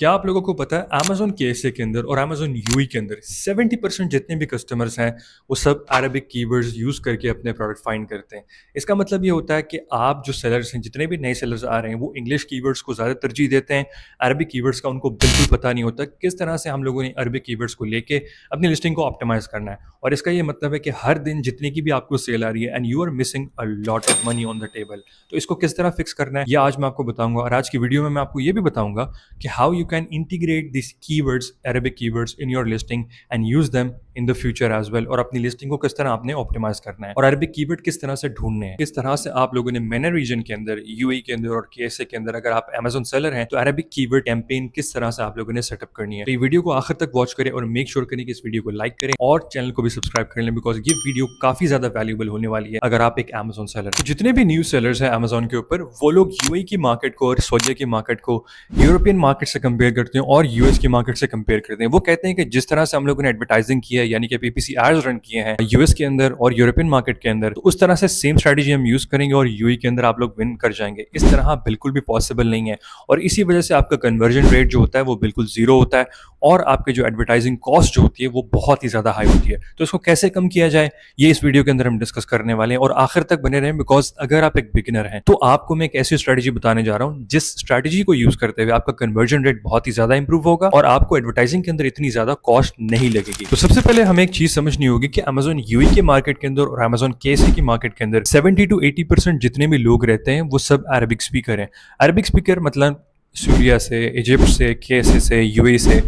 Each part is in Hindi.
क्या आप लोगों को पता है अमेज़न केएसए के अंदर और अमेज़न यूई के अंदर 70% जितने भी कस्टमर्स हैं वो सब अरबिक कीवर्ड्स यूज़ करके अपने प्रोडक्ट फाइंड करते हैं। इसका मतलब ये होता है कि आप जो सेलर्स हैं, जितने भी नए सेलर्स आ रहे हैं, वो इंग्लिश कीवर्ड्स को ज़्यादा तरजीह देते हैं। अरबिक कीवर्ड्स का उनको बिल्कुल पता नहीं होता किस तरह से हम लोगों ने अरबिक कीवर्ड्स को लेके अपनी लिस्टिंग को ऑप्टिमाइज़ करना है। और इसका ये मतलब है कि हर दिन जितनी की भी आपको सेल आ रही है and you are missing a lot of money on the table. तो इसको किस तरह फिक्स करना है, ये आज मैं आपको बताऊँगा और आज की वीडियो में मैं आपको ये भी बताऊँगा कि how you can integrate these keywords, Arabic keywords in your listing and use them in the future as well। और अपनी लिस्टिंग को किस तरह आपने ऑप्टिमाइज करना है और अरबिक कीवर्ड किस तरह से ढूंढने हैं, किस तरह से आप लोगों ने मैनर रीजन के अंदर, यूएई के अंदर और केएसए के अंदर अगर आप अमेजोन सेलर हैं तो अरबिक कीवर्ड कैंपेन किस तरह से आप लोगों ने सेटअप करनी है। तो ये वीडियो को आखिर तक वॉच करें और मेक श्योर करें कि इस वीडियो को लाइक करें और चैनल को भी सब्सक्राइब कर लें, बिकॉज ये वीडियो काफी ज्यादा वैल्यूबल होने वाली है अगर आप एक अमेजोन सेलर हैं। जितने भी न्यू सेलर्स हैं अमेजोन के ऊपर, वो लोग यूएई की मार्केट को और सऊदीया की मार्केट को यूरोपियन मार्केट से कंपेयर करते हैं और यूएस की मार्केट से कंपेयर करते हैं। वो कहते हैं कि जिस तरह से हम लोगों ने एडवर्टाइजिंग की है, यानी कि पीपीसी एड्स रन किए हैं यूएस के अंदर और यूरोपियन मार्केट के अंदर, तो उस तरह से सेम स्ट्रेटजी हम यूज करेंगे और यूई के अंदर आप लोग विन कर जाएंगे। इस तरह बिल्कुल भी पॉसिबल नहीं है और इसी वजह से आपका कन्वर्जन रेट जो होता है वो बिल्कुल जीरो होता है और आपके जो एडवर्टाइजिंग कॉस्ट जो होती है वो बहुत ही ज्यादा हाई होती है। तो इसको कैसे कम किया जाए, ये इस वीडियो के अंदर हम डिस्कस करने वाले हैं और आखिर तक बने रहें, बिकॉज अगर आप एक बिगिनर हैं तो आपको मैं एक ऐसी स्ट्रेटजी बताने जा रहा हूं जिस स्ट्रेटजी को यूज करते हुए आपका कन्वर्जन रेट बहुत ही ज्यादा इंप्रूव होगा और आपको एडवर्टाइजिंग के अंदर इतनी ज्यादा कॉस्ट नहीं लगेगी। तो सबसे पहले हमें एक चीज समझनी होगी कि अमेजोन यूई के मार्केट के अंदर और अमेजोन केसी की मार्केट के अंदर 70 to 80% जितने भी लोग रहते हैं वो सब अरबिक स्पीकर हैं। अरबिक स्पीकर मतलब सूरिया से, इजिप्ट से, केएसए से, यूएई से,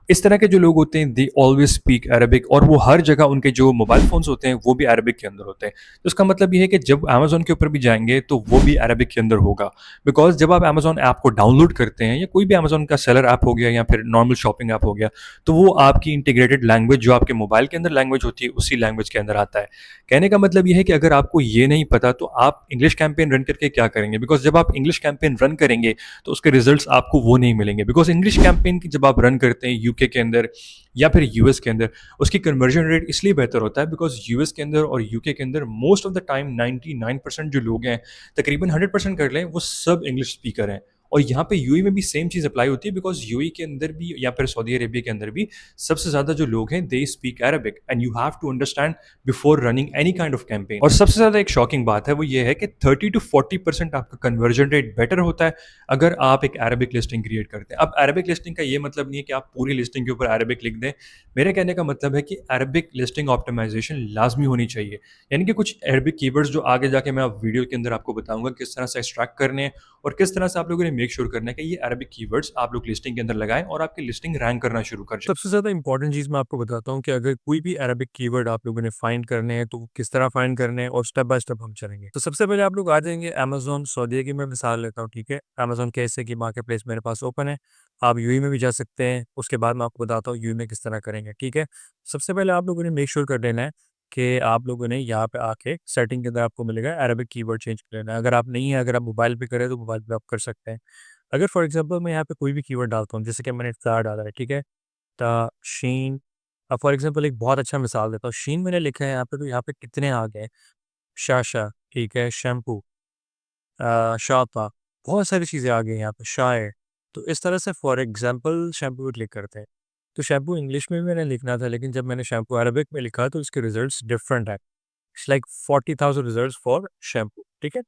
इस तरह के जो लोग होते हैं दे ऑलवेज स्पीक अरबिक और वो हर जगह उनके जो मोबाइल फोन्स होते हैं वो भी अरबिक के अंदर होते हैं। तो इसका मतलब ये है कि जब अमेजोन के ऊपर भी जाएंगे तो वो भी अरबिक के अंदर होगा, बिकॉज जब आप अमेजोन ऐप को डाउनलोड करते हैं या कोई भी अमेजोन का सेलर ऐप हो गया या फिर नॉर्मल शॉपिंग ऐप हो गया, तो वो आपकी इंटीग्रेटेड लैंग्वेज जो आपके मोबाइल के अंदर लैंग्वेज होती है उसी लैंग्वेज के अंदर आता है। कहने का मतलब ये है कि अगर आपको ये नहीं पता तो आप इंग्लिश कैंपेन रन करके क्या करेंगे, बिकॉज जब आप इंग्लिश कैंपेन रन करेंगे तो उसके रिजल्ट्स आपको वो नहीं मिलेंगे। बिकॉज इंग्लिश कैंपेन की जब आप रन करते हैं यूके के अंदर या फिर यूएस के अंदर, उसकी कन्वर्जन रेट इसलिए बेहतर होता है बिकॉज यूएस के अंदर और यूके के अंदर मोस्ट ऑफ द टाइम 99% जो लोग हैं, तकरीबन 100% कर लें, वो सब इंग्लिश स्पीकर हैं। और यहाँ पे यूएई में भी सेम चीज़ अप्लाई होती है, बिकॉज यूएई के अंदर भी या फिर सऊदी अरेबिया के अंदर भी सबसे ज़्यादा जो लोग हैं they speak Arabic and you have to understand before running any kind of campaign. और सबसे ज़्यादा एक शॉकिंग बात है वो ये है कि 30 to 40% आपका कन्वर्जन रेट बेटर होता है अगर आप एक अरबिक लिस्टिंग क्रिएट करते हैं। अब अरबिक लिस्टिंग का ये मतलब नहीं है कि आप पूरी लिस्टिंग के ऊपर अरबिक लिख दें। मेरे कहने का मतलब है कि अरबिक लिस्टिंग ऑप्टिमाइजेशन लाजमी होनी चाहिए, यानी कि कुछ अरबिक कीवर्ड्स जो आगे जाके मैं आप वीडियो के अंदर आपको बताऊंगा किस तरह से एक्सट्रैक्ट करने हैं और किस तरह से आप लोगों ने मेक श्योर करना है कि ये अरबिक कीवर्ड्स आप लोग लिस्टिंग के अंदर लगाएं और आपकी लिस्टिंग रैंक करना शुरू कर जाए। सबसे ज़्यादा इम्पोर्टेंट चीज़ मैं आपको बताता हूँ कि अगर कोई भी अरबिक कीवर्ड आप लोगों ने फाइंड करने हैं तो वो किस तरह फाइंड करने हैं और स्टेप बाय स्टेप हम चलेंगे। तो सबसे पहले आप लोग आ जाएंगे अमेज़न सऊदीया की, मैं मिसाल लेता हूँ, ठीक है। अमेज़न कैसे की मार्केट प्लेस मेरे पास ओपन है। आप यूएई में भी जा सकते हैं, उसके बाद मैं आपको बताता हूँ यूएई में किस तरह करेंगे, ठीक है। सबसे पहले आप लोगों ने मेक श्योर कर लेना है कि आप लोगों ने यहाँ पे आके सेटिंग के अंदर आपको मिलेगा अरबिक कीवर्ड चेंज कर लेना है। अगर आप नहीं है, अगर आप मोबाइल पे करें तो मोबाइल पे आप कर सकते हैं। अगर फॉर एग्जाम्पल मैं यहाँ पे कोई भी कीवर्ड डालता हूँ, जैसे कि मैंने फ्लावर डाला है, ठीक है। शीन, अब फॉर एग्जांपल एक बहुत अच्छा मिसाल देता हूँ, शीन मैंने लिखा है यहाँ पे, तो यहाँ पे कितने आ गए, शाशा, ठीक है, शैम्पू, शापा, बहुत सारी चीज़ें आ गई यहाँ पे, शायर। तो इस तरह से फॉर एग्जांपल शैम्पू पे क्लिक करते हैं, तो शैम्पू इंग्लिश में भी मैंने लिखना था, लेकिन जब मैंने शैम्पू अरबिक में लिखा तो इसके रिजल्ट्स डिफरेंट है। It's like 40,000 results for shampoo, ठीक है।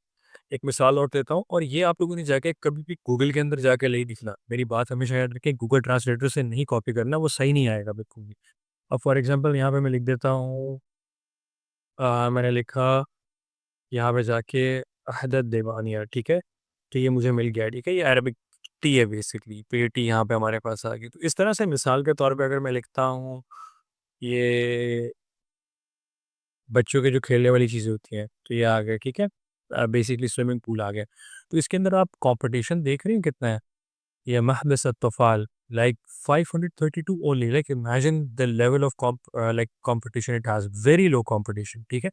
एक मिसाल और देता हूँ, और ये आप लोगों ने जाके कभी भी गूगल के अंदर जाके नहीं लिखना, मेरी बात हमेशा याद रखें, गूगल ट्रांसलेटर से नहीं कॉपी करना, वो सही नहीं आएगा बिल्कुल भी। अब फॉर एग्जांपल यहाँ पे मैं लिख देता हूँ, मैंने लिखा यहाँ पे जाके अहदद देवानिया, ठीक है। तो ये मुझे मिल गया, ठीक है, ये अरबिक टी है बेसिकली, तो ये टी यहाँ पे हमारे पास आ गई। तो इस तरह से मिसाल के तौर पे अगर मैं लिखता हूँ, ये बच्चों के जो खेलने वाली चीज़ें होती हैं, तो ये आ गया, ठीक है। बेसिकली स्विमिंग पूल आ गया। तो इसके अंदर आप कंपटीशन देख रहे हैं कितना है, ये महबस अत्तफ़ाल, like 532 only, like imagine the level of like competition it has, very low competition, ठीक है।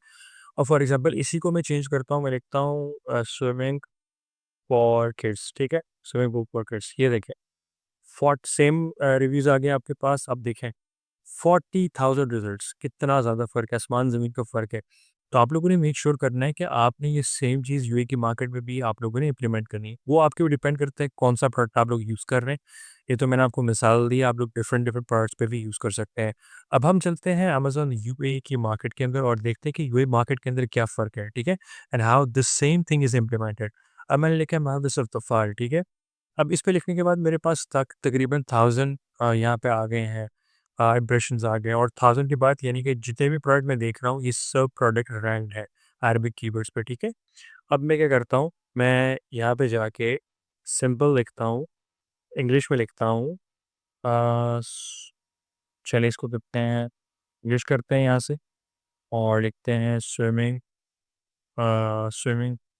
और फॉर एग्जांपल इसी को मैं चेंज करता हूँ, मैं लिखता हूँ स्विमिंग फॉर किड्स, ठीक है, स्विमिंग पूल फॉर किड्स, ये देखें, फॉट सेम रिव्यूज आ गए आपके पास, अब देखें 40,000 रिजल्ट्स, कितना ज़्यादा फ़र्क है, आसमान ज़मीन का फ़र्क है। तो आप लोगों ने मेक श्योर करना है कि आपने ये सेम चीज़ यूए की मार्केट में भी आप लोगों ने इम्प्लीमेंट करनी है। वो आपके ऊपर डिपेंड करता है कौन सा प्रोडक्ट आप लोग यूज़ कर रहे हैं। ये तो मैंने आपको मिसाल दी, आप लोग डिफरेंट डिफरेंट प्रोडक्ट्स पे भी यूज़ कर सकते हैं। अब हम चलते हैं अमेज़न यूएई की मार्केट के अंदर और देखते हैं कि यूएई मार्केट के अंदर क्या फ़र्क है, ठीक है? And how the same thing is implemented. अब मैंने लिखा है मोहम्मद अफ्तार, ठीक है? अब इस पे लिखने के बाद मेरे पास तकरीबन 1000 यहाँ पे आ गए हैं, इंप्रेशंस आ गए और 1000 के बाद यानी कि जितने भी प्रोडक्ट मैं देख रहा हूँ, ये सब प्रोडक्ट रैंक्ड है अरबिक कीवर्ड्स पे, ठीक है? अब मैं क्या करता हूँ, मैं यहाँ पे जाके सिंपल लिखता हूँ, इंग्लिश में लिखता हूँ, अ, स चलिए इसको लिखते हैं, इंग्लिश करते हैं यहाँ से और लिखते हैं स्विमिंग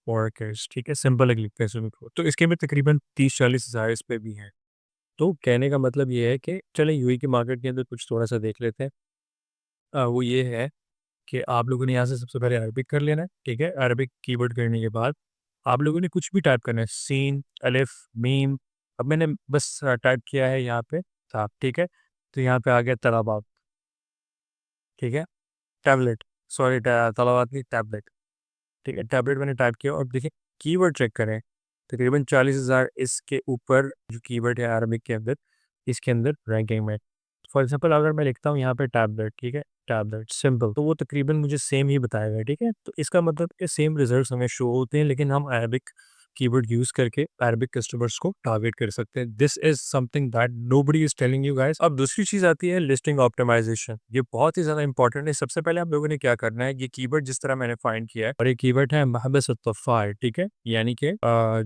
वर्कर्स, ठीक है? सिंपल एक लिखते हैं स्विमिंग पूल। तो इसके भी तकरीबन 30-40 हज़ार इस पे भी हैं। तो कहने का मतलब ये है कि चलें यूएई की मार्केट के अंदर कुछ थोड़ा-सा देख लेते हैं। वो ये है कि आप लोगों ने यहाँ से सबसे पहले अरबिक कर लेना है, ठीक है? अरबिक कीवर्ड करने के बाद आप लोगों ने कुछ भी टाइप करना है, सीन, अलिफ, मीम। अब मैंने बस टाइप किया है यहाँ पे था, ठीक है? तो यहाँ पे आ गया तलाबात, ठीक है? टैबलेट, सॉरी तलाबात नहीं टैबलेट, ठीक है? टैबलेट मैंने टाइप किया और देखिए कीवर्ड चेक करें, तकरीबन 40,000 इसके ऊपर जो कीवर्ड है अरबिक के अंदर, इसके अंदर रैंकिंग में। फॉर एग्ज़ाम्पल अगर मैं लिखता हूँ यहाँ पे टैबलेट, ठीक है? टैबलेट सिंपल, तो वो तकरीबन मुझे सेम ही बताएगा, ठीक है? तो इसका मतलब कि सेम रिज़ल्ट्स हमें शो होते हैं, लेकिन हम अरबिक कीवर्ड यूज़ करके अरबिक कस्टमर्स को टारगेट कर सकते हैं। This is something that nobody is telling you guys. अब दूसरी चीज़ आती है लिस्टिंग ऑप्टिमाइज़ेशन। ये बहुत ही ज़्यादा इंपॉर्टेंट है। सबसे पहले आप लोगों ने क्या करना है, ये कीवर्ड जिस तरह मैंने फाइंड किया है और ये कीवर्ड है महबस अत-तफ़ार, ठीक है? यानी कि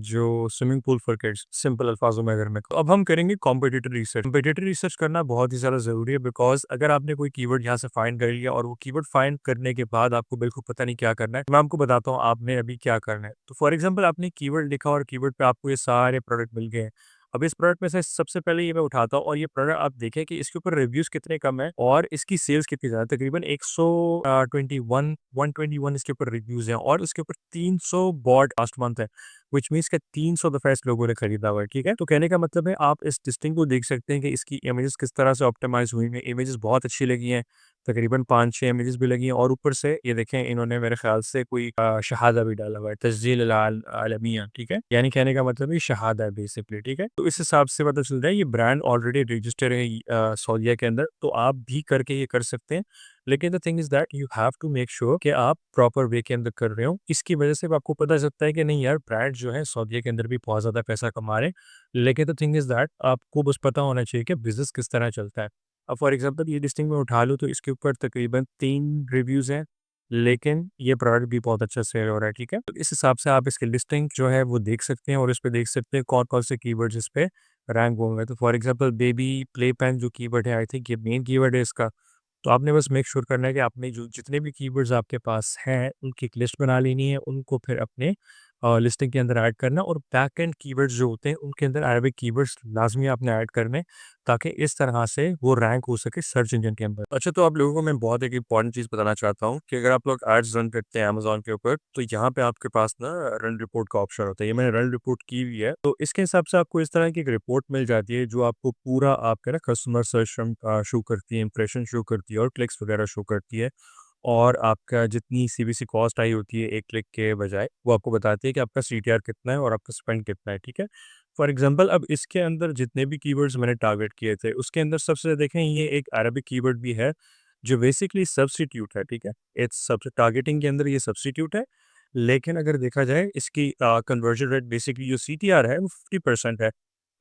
जो swimming pool for kids, simple अल्फाज़ों में अगर मैं कहूँ। अब हम करेंगे कॉम्पिटिटर रिसर्च। कॉम्पिटिटर रिसर्च करना बहुत ही ज़्यादा ज़रूरी है बिकॉज़ अगर आपने कोई कीवर्ड यहाँ से फाइंड कर लिया और वो कीवर्ड फाइंड करने के बाद आपको बिल्कुल पता नहीं क्या करना है, मैं आपको बताता हूँ आपने अभी क्या करना है। तो फॉर एग्ज़ाम्पल आपने कीवर्ड लिखा और कीवर्ड पे आपको ये सारे प्रोडक्ट मिल गए हैं। अब इस प्रोडक्ट में से सबसे पहले ये मैं उठाता हूँ और ये प्रोडक्ट आप देखें कि इसके ऊपर रिव्यूज़ कितने कम हैं और इसकी सेल्स कितनी ज़्यादा, तकरीबन 121 121 इसके ऊपर रिव्यूज़ हैं और उसके ऊपर 300 बॉट लास्ट मंथ है, व्हिच मीन्स कि 300 दफ़ा इस लोगों ने खरीदा हुआ है, ठीक है? तो कहने का मतलब है आप इस लिस्टिंग को देख सकते हैं कि इसकी इमेजेस किस तरह से ऑप्टिमाइज़ हुई हैं। इमेजेस बहुत अच्छी लगी हैं, तकरीबन 5-6 इमेजेस भी लगी हैं और ऊपर से ये देखें इन्होंने मेरे ख़्याल से कोई शहादा भी डाला हुआ है, तस्जील आलमिया, ठीक है? यानी कहने का मतलब ये शहादा है बेसिकली, ठीक है? तो इस हिसाब से पता चल रहा है ये ब्रांड ऑलरेडी रजिस्टर है सऊदीया के अंदर, तो आप भी करके ये कर सकते हैं। लेकिन the thing is that you have to make sure कि आप प्रॉपर वे के अंदर कर रहे हो। इसकी वजह से आपको पता चलता है कि नहीं यार ब्रांड जो है सऊदीया के अंदर भी बहुत ज़्यादा पैसा कमा रहे हैं। लेकिन द थिंग इज़ दैट आपको बस पता होना चाहिए कि बिज़नेस किस तरह चलता है। अब फॉर एग्ज़ाम्पल ये लिस्टिंग में उठा लूँ तो इसके ऊपर तकरीबन 3 रिव्यूज़ हैं, लेकिन ये प्रोडक्ट भी बहुत अच्छा सेल हो रहा है, ठीक है? तो इस हिसाब से आप इसकी लिस्टिंग जो है वो देख सकते हैं और इस पे देख सकते हैं कौन-कौन से कीवर्ड्स इस पे रैंक होंगे। तो for example baby play pen जो कीवर्ड है आई थिंक ये मेन कीवर्ड है इसका। तो आपने बस मेक श्योर करना है कि आपने जो जितने भी कीवर्ड्स आपके पास हैं, उनकी एक लिस्ट बना लेनी है, उनको फिर अपने लिस्टिंग के अंदर ऐड करना और बैक एंड कीवर्ड्स जो होते हैं, उनके अंदर अरबिक कीवर्ड्स लाज़मी आपने ऐड करने, ताकि इस तरह से वो रैंक हो सके सर्च इंजन के अंदर। अच्छा, तो आप लोगों को मैं बहुत एक इंपॉर्टेंट चीज़ बताना चाहता हूँ कि अगर आप लोग एड्स रन करते हैं अमेज़न के ऊपर, तो यहाँ पे आपके पास ना रन रिपोर्ट का ऑप्शन होता है। ये मैंने रन रिपोर्ट की हुई है, तो इसके हिसाब से आपको इस तरह की एक रिपोर्ट मिल जाती है, जो आपको पूरा आपका ना कस्टमर सर्च शो करती है, इंप्रेशन शो करती है और क्लिक्स वगैरह शो करती है। और आपका जितनी सीवीसी कॉस्ट आई होती है एक क्लिक के बजाय, वो आपको बताती है कि आपका सीटीआर कितना है और आपका स्पेंड कितना है, ठीक है? फॉर एग्ज़ाम्पल अब इसके अंदर जितने भी कीवर्ड्स मैंने टारगेट किए थे, उसके अंदर सबसे ज़्यादा देखें ये एक अरबिक कीवर्ड भी है, जो बेसिकली सब्स्टिट्यूट है, ठीक है? इट्स सब टारगेटिंग के अंदर ये सब्स्टिट्यूट है, लेकिन अगर देखा जाए इसकी कन्वर्जन रेट बेसिकली जो सीटीआर है वो 50% है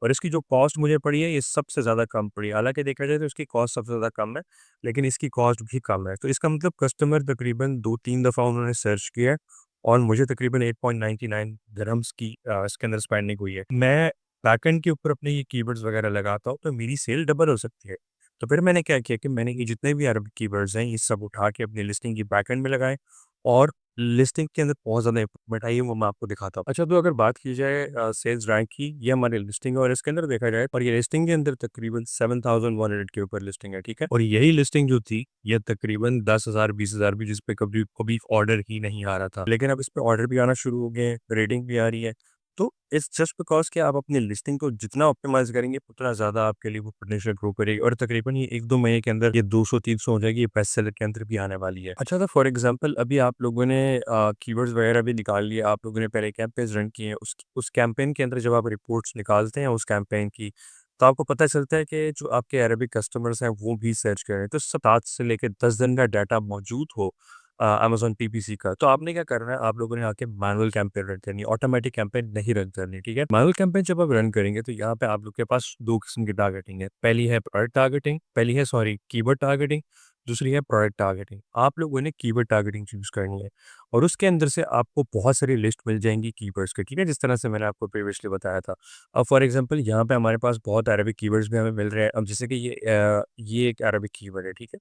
और इसकी जो कॉस्ट मुझे पड़ी है ये सबसे ज़्यादा कम पड़ी है। हालाँकि देखा जाए तो इसकी कॉस्ट सबसे ज़्यादा कम है, लेकिन इसकी कॉस्ट भी कम है। तो इसका मतलब कस्टमर तकरीबन 2-3 दफ़ा उन्होंने सर्च किया है और मुझे तकरीबन 8.99 दिरहम्स की इसके अंदर स्पेंडिंग हुई है। मैं बैकएंड के ऊपर अपने ये कीवर्ड्स वगैरह लगाता हूँ, तो मेरी सेल डबल हो सकती है। तो फिर मैंने क्या किया कि मैंने ये जितने भी अरब कीवर्ड्स हैं, ये सब उठा के अपनी लिस्टिंग की बैकएंड में लगाए और लिस्टिंग के अंदर बहुत ज़्यादा इम्प्रूवमेंट आई है, वो मैं आपको दिखाता हूँ। अच्छा, तो अगर बात की जाए सेल्स रैंक की, ये हमारी लिस्टिंग है और इसके अंदर देखा जाए और ये लिस्टिंग के अंदर तकरीबन 7100 के ऊपर लिस्टिंग है, ठीक है? और यही लिस्टिंग जो थी, ये तकरीबन 10,000 20,000 भी जिस पे कभी कभी ऑर्डर ही नहीं आ रहा था। लेकिन अब इस पे ऑर्डर भी आना शुरू हो गए हैं, रेटिंग भी आ रही है। तो इट्स जस्ट बिकॉज़ कि आप अपनी लिस्टिंग को जितना ऑप्टिमाइज़ करेंगे, उतना ज़्यादा आपके लिए वो पोटेंशियल ग्रो करेगी और तकरीबन ये 1-2 महीने के अंदर ये 200-300 हो जाएगी, ये बेस्ट सेलर के अंदर भी आने वाली है। अच्छा, तो फॉर एग्ज़ाम्पल अभी आप लोगों ने कीवर्ड्स वगैरह भी निकाल लिए, आप लोगों ने पहले कैंपेन्स रन किए हैं, उस कैंपेन के अंदर जब आप रिपोर्ट्स निकालते हैं उस कैंपेन की, तो आपको पता चलता है कि जो आपके अरबिक कस्टमर्स हैं वो भी सर्च कर रहे हैं। तो 7 से लेके 10 दिन का डाटा मौजूद हो अमेज़न पीपीसी का, तो आपने क्या करना है, आप लोगों ने आके मैनुअल कैंपेन रन करनी है, ऑटोमेटिक कैंपेन नहीं रन करनी, ठीक है? मैनुअल कैंपेन जब आप रन करेंगे तो यहाँ पे आप लोग के पास 2 किस्म की टारगेटिंग है। पहली है सॉरी कीवर्ड टारगेटिंग, दूसरी है प्रोडक्ट टारगेटिंग। आप लोगों ने कीवर्ड टारगेटिंग चूज़ करनी है और उसके अंदर से आपको बहुत सारी लिस्ट मिल जाएँगी कीवर्ड्स की, ठीक है? जिस तरह से मैंने आपको प्रीवियसली बताया था। अब फॉर एग्ज़ाम्पल यहाँ पे हमारे पास बहुत अरबिक कीवर्ड्स भी हमें मिल रहे हैं। अब जैसे कि ये एक अरबिक कीवर्ड है, ठीक है?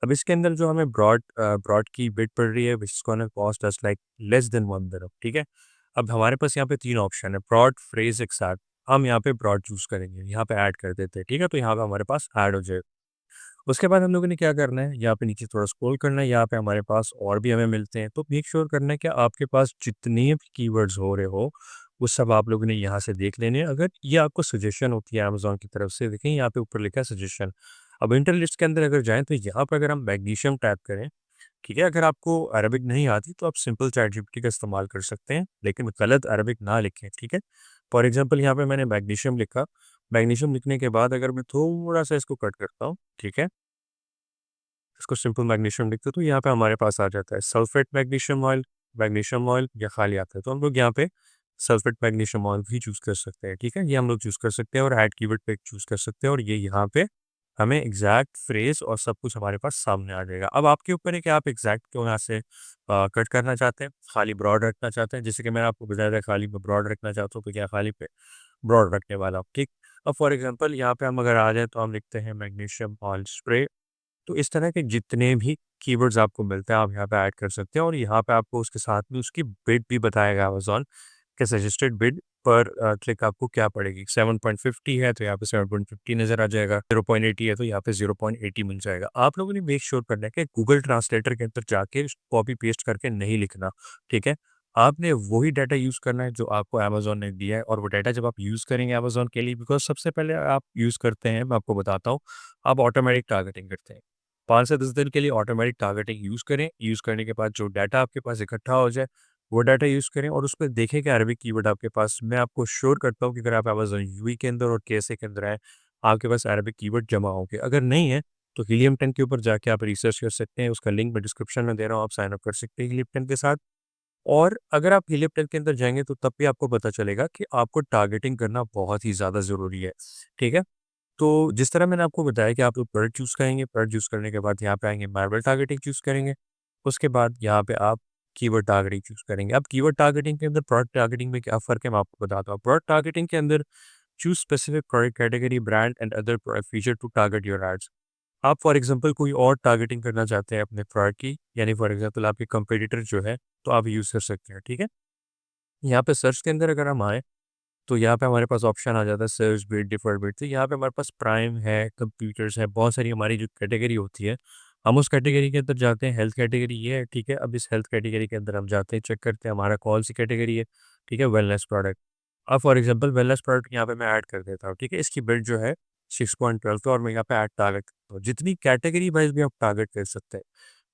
अब इसके अंदर जो हमें ब्रॉड की बिड पड़ रही है which is gonna cost us like less than 1 दिरहम, ठीक है? अब हमारे पास यहाँ पे 3 ऑप्शन है, ब्रॉड, फ्रेज़, एक्सैक्ट। हम यहाँ पे ब्रॉड चूज़ करेंगे, यहाँ पे ऐड कर देते हैं, ठीक है? तो यहाँ पे हमारे पास ऐड हो जाएगा। उसके बाद हम लोगों ने क्या करना है, यहाँ पे नीचे थोड़ा स्क्रॉल करना है, यहाँ पे हमारे पास और भी हमें मिलते हैं। तो मेक श्योर करना है कि आपके पास जितने भी कीवर्ड्स हो रहे हो, वो सब आप लोगों ने यहाँ से देख लेने हैं। अगर ये आपको सजेशन होती है अमेज़न की तरफ से, देखें यहाँ पे ऊपर लिखा है सजेशन। अब इंटर लिस्ट के अंदर अगर जाएँ तो यहाँ पर अगर हम मैग्नीशियम टाइप करें, ठीक है? अगर आपको अरबिक नहीं आती तो आप सिंपल चैट जीपीटी का इस्तेमाल कर सकते हैं, लेकिन गलत अरबिक ना लिखें, ठीक है? फॉर एग्ज़ाम्पल यहाँ पे मैंने मैग्नीशियम लिखा, मैग्नीशियम लिखने के बाद अगर मैं थोड़ा-सा इसको कट करता हूँ, ठीक है? इसको सिंपल मैग्नीशियम लिखते तो यहाँ पे हमारे पास आ जाता है सल्फेट मैग्नीशियम ऑयल या खाली आता है। तो हम लोग यहाँ पे सल्फेट मैग्नीशियम ऑयल भी चूज़ कर सकते हैं, ठीक है? ये हम लोग चूज़ कर सकते हैं और ऐड कीवर्ड पे चूज़ कर सकते हैं और ये यहाँ पे हमें एग्जैक्ट फ्रेज़ और सब कुछ हमारे पास सामने आ जाएगा। अब आपके ऊपर है कि आप एग्जैक्ट को यहाँ से कट करना चाहते हैं, खाली ब्रॉड रखना चाहते हैं। जैसे कि मैंने आपको बताया था खाली मैं ब्रॉड रखना चाहता हूँ, तो क्या खाली पे ब्रॉड रखने वाला हूँ, ठीक? अब फॉर एग्ज़ाम्पल यहाँ पे हम अगर आ जाएँ तो हम लिखते हैं मैग्नीशियम ऑयल स्प्रे। तो इस तरह के जितने भी कीवर्ड्स आपको मिलते हैं आप यहाँ पे ऐड कर सकते हैं और यहाँ पे आपको उसके साथ में उसकी बिड भी बताएगा अमेज़न कि सजेस्टेड बिड पर क्लिक आपको क्या पड़ेगी। 7.50 है तो यहाँ पे 7.50 नज़र आ जाएगा, 0.80 है तो यहाँ पे 0.80 मिल जाएगा। आप लोगों ने मेक श्योर करना है कि गूगल ट्रांसलेटर के अंदर जाके कॉपी पेस्ट करके नहीं लिखना, ठीक है? आपने वही डाटा यूज़ करना है जो आपको अमेज़न ने दिया है और वो डाटा जब आप यूज़ करेंगे अमेज़न के लिए, बिकॉज़ सबसे पहले आप यूज़ करते हैं, मैं आपको बताता हूँ, आप ऑटोमेटिक टारगेटिंग करते हैं। 5 से 10 दिन के लिए ऑटोमेटिक टारगेटिंग यूज़ करें। यूज़ करने के बाद जो डाटा आपके पास इकट्ठा हो जाए, वो डाटा यूज़ करें और उसपे देखें कि अरबिक कीवर्ड आपके पास, मैं आपको श्योर करता हूँ कि अगर आप अमेज़न यूई के अंदर और केएसए के अंदर हैं, आपके पास अरबिक कीवर्ड जमा होंगे। अगर नहीं है, तो हीलियम 10 के ऊपर जाके आप रिसर्च कर सकते हैं। उसका लिंक मैं डिस्क्रिप्शन में दे रहा हूँ, आप साइन अप कर सकते हैं हीलियम 10 के साथ। और अगर आप हीलियम 10 के अंदर जाएँगे, तो तब भी आपको पता चलेगा कि आपको टारगेटिंग करना बहुत ही ज़्यादा ज़रूरी है। ठीक है? तो जिस तरह मैंने आपको बताया कि आप लोग प्रोडक्ट चूज़ करेंगे, प्रोडक्ट चूज़ करने के बाद यहाँ पे आएँगे मैनुअल टारगेटिंग चूज़ करेंगे। उसके बाद यहाँ पे आप कीवर्ड टारगेटिंग चूज़ करेंगे। अब कीवर्ड टारगेटिंग के अंदर प्रोडक्ट टारगेटिंग में क्या फ़र्क है, मैं आपको बताता हूँ। प्रोडक्ट टारगेटिंग के अंदर choose specific product category, brand and other product feature to target your ads. आप फॉर एग्ज़ाम्पल कोई और टारगेटिंग करना चाहते हैं अपने प्रोडक्ट की, यानी फॉर एग्ज़ाम्पल आपके कंपटीटर जो है, तो आप यूज़ कर सकते हैं, ठीक है? यहाँ पे सर्च के अंदर अगर हम आएँ, तो यहाँ पे हमारे पास ऑप्शन आ जाता है सर्च बिट, डिफर बिट। तो यहाँ पे हमारे पास प्राइम है, कंप्यूटर्स है, बहुत सारी हमारी जो कैटेगरी होती है, हम उस कैटेगरी के अंदर जाते हैं। हेल्थ कैटेगरी ये है, ठीक है? अब इस हेल्थ कैटेगरी के अंदर हम जाते हैं, चेक करते हैं हमारा कौन-सी कैटेगरी है, ठीक है? Wellness product. अब फॉर एग्ज़ाम्पल वेलनेस प्रोडक्ट यहाँ पे मैं ऐड कर देता हूँ, ठीक है? इसकी बिल्ड जो है 6.12 पे और मैं यहाँ पे ऐड टारगेट करता हूँ। जितनी कैटेगरी वाइज़ भी आप टारगेट कर सकते हैं।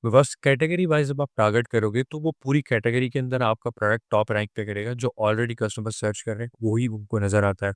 बस कैटेगरी वाइज़ जब आप टारगेट करोगे, तो वो पूरी कैटेगरी के अंदर आपका प्रोडक्ट टॉप रैंक पे करेगा, जो ऑलरेडी कस्टमर सर्च कर रहे हैं, वो ही उनको नज़र आता है।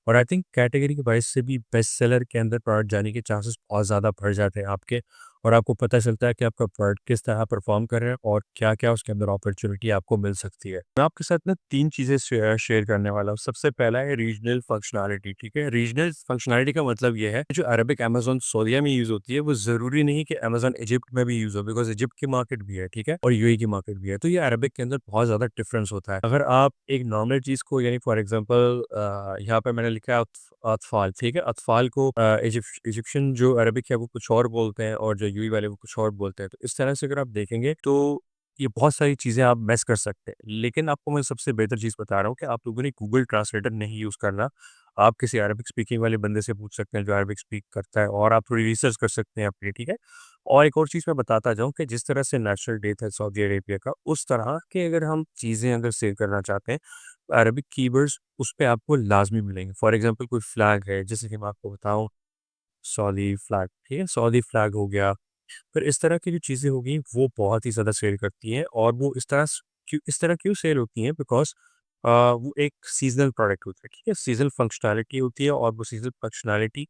और आई थिंक कैटेगरी के वाइज़ से भी बेस्ट सेलर के अंदर प्रोडक्ट जाने के चांसेस बहुत ज़्यादा बढ़ जाते हैं आपके, और आपको पता चलता है कि आपका प्रोडक्ट किस तरह परफॉर्म कर रहा है और क्या-क्या उसके अंदर अपॉर्च्युनिटी आपको मिल सकती है। मैं आपके साथ ना 3 चीज़ें शेयर करने वाला हूँ। सबसे पहला है रीजनल फंक्शनैलिटी, ठीक है? रीजनल फंक्शनैलिटी का मतलब ये है, जो अरबिक अमेज़न सऊदीया में यूज़ होती है, वो ज़रूरी नहीं कि अमेज़न इजिप्ट में भी यूज़ हो, बिकॉज़ इजिप्ट की मार्केट भी है, ठीक है? और यूएई की मार्केट भी है। तो ये अरबिक के अंदर बहुत ज़्यादा डिफरेंस होता है। अगर आप एक नॉर्मल चीज़ को, यानी फॉर एग्ज़ाम्पल यहाँ पे मैंने लिखा है अतफ़ाल, ठीक है? अतफ़ाल को इजिप्शियन जो अरबिक है वो कुछ और बोलते हैं और जो यूएई वाले वो कुछ और बोलते हैं। तो इस तरह से अगर आप देखेंगे तो ये बहुत सारी चीज़ें आप मिस कर सकते हैं। लेकिन आपको मैं सबसे बेहतर चीज़ बता रहा हूँ कि आप लोगों ने गूगल ट्रांसलेटर नहीं यूज़ करना। आप किसी अरबिक स्पीकिंग वाले बंदे से पूछ सकते हैं जो अरबिक स्पीक करता है, और आप थोड़ी रिसर्च कर सकते हैं अपनी, ठीक है? और एक और चीज़ मैं बताता जाऊँ कि जिस तरह से नेशनल डे था सऊदी अरेबिया का, उस तरह के अगर हम चीज़ें अगर शेयर करना चाहते हैं, अरबिक कीवर्ड्स उस पे आपको लाज़मी मिलेंगे। फॉर एग्ज़ाम्पल कोई फ्लैग है, जैसे कि मैं आपको बताऊँ सऊदी फ्लैग, ठीक है? सऊदी फ्लैग हो गया, फिर इस तरह की जो चीज़ें होगी वो बहुत ही ज़्यादा सेल करती हैं, और वो इस तरह क्यों सेल होती हैं, बिकॉज़ वो एक सीज़नल प्रोडक्ट होता है, ठीक है? सीज़नल फंक्शनैलिटी होती है और वो सीज़नल फंक्शनैलिटी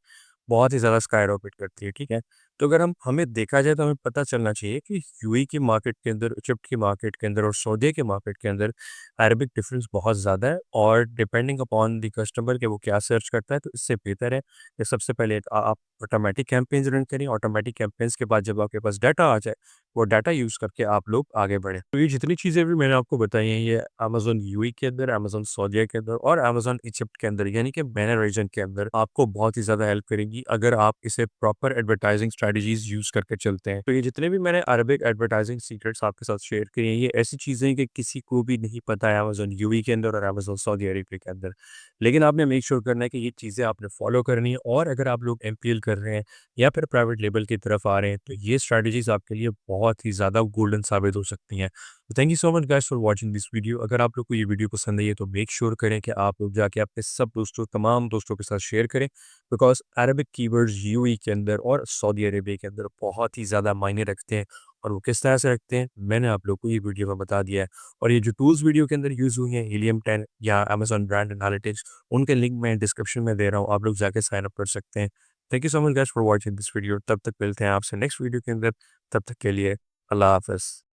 बहुत ही ज़्यादा स्काईरॉकेट करती है, ठीक है? तो अगर हम हमें देखा जाए तो हमें पता चलना चाहिए कि यूएई की मार्केट के अंदर, इजिप्ट की मार्केट के अंदर और सऊदी के मार्केट के अंदर अरबिक डिफरेंस बहुत ज़्यादा है और डिपेंडिंग अपॉन द कस्टमर कि वो क्या सर्च करता है, तो इससे बेहतर है कि सबसे पहले आप ऑटोमैटिक कैंपेन्स रन करें। ऑटोमैटिक कैंपेन्स के बाद जब आपके पास डाटा आ जाए, वो डाटा यूज़ करके आप लोग आगे बढ़ें। तो ये जितनी चीज़ें भी मैंने आपको बताई हैं, ये अमेज़न यूएई के अंदर, अमेज़न सऊदीया के अंदर और अमेज़न इजिप्ट के अंदर, यानी कि मैना रीजन के अंदर आपको बहुत ही ज़्यादा हेल्प करेंगी अगर आप इसे प्रॉपर एडवर्टाइजिंग स्ट्रैटेजीज़ यूज़ करके चलते हैं। तो ये जितने भी मैंने अरबिक एडवर्टाइजिंग सीक्रेट्स आपके साथ शेयर किए हैं, ये ऐसी चीज़ें हैं कि किसी को भी नहीं पता है अमेज़न यूएई के अंदर और अमेज़न सऊदी अरेबिया के अंदर। लेकिन आपने मेक श्योर करना है कि ये चीज़ें आपने फॉलो करनी है और अगर आप लोग एमपीएल कर रहे हैं या फिर प्राइवेट लेबल की तरफ आ रहे हैं, तो ये स्ट्रैटेजीज़ आपके लिए बहुत ही ज़्यादा गोल्डन साबित हो सकती हैं। Thank you so much guys for watching this video. अगर आप लोग को ये वीडियो पसंद आई है तो मेक श्योर करें कि आप लोग जाके अपने सब दोस्तों, तमाम दोस्तों के साथ शेयर करें, बिकॉज़ अरबिक कीवर्ड्स यूएई के अंदर और सऊदी अरेबिया के अंदर बहुत ही ज़्यादा मायने रखते हैं और वो किस तरह से रखते हैं, मैंने आप लोग को ये वीडियो में बता दिया है। और ये जो टूल्स वीडियो के अंदर यूज़ हुई हैं, हीलियम 10 या अमेज़न ब्रांड एनालिटिक्स, उनके लिंक मैं डिस्क्रिप्शन में दे रहा हूँ, आप लोग जाके साइन अप कर सकते हैं। Thank you so much guys for watching this video. तब तक मिलते हैं आपसे नेक्स्ट वीडियो के अंदर, तब तक के लिए अल्लाह हाफ़िज़।